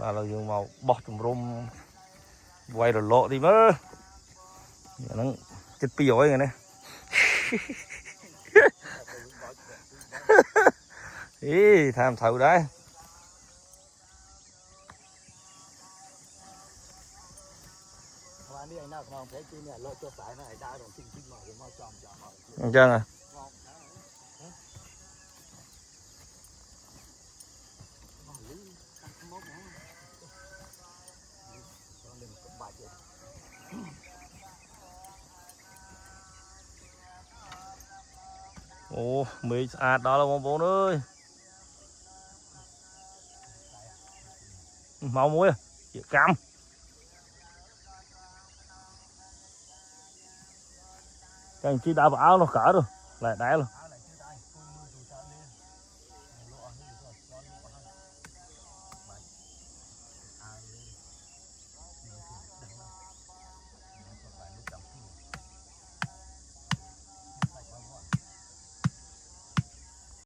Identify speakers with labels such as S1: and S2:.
S1: là dùng màu bọt tùm rôm quay rồi lộ đi mơ nó chết pi rồi này ý tham thầu đấy chân à ồ mì đó là bông bông ơi màu muối à cam cái chi đã áo nó cỡ rồi lại đá rồi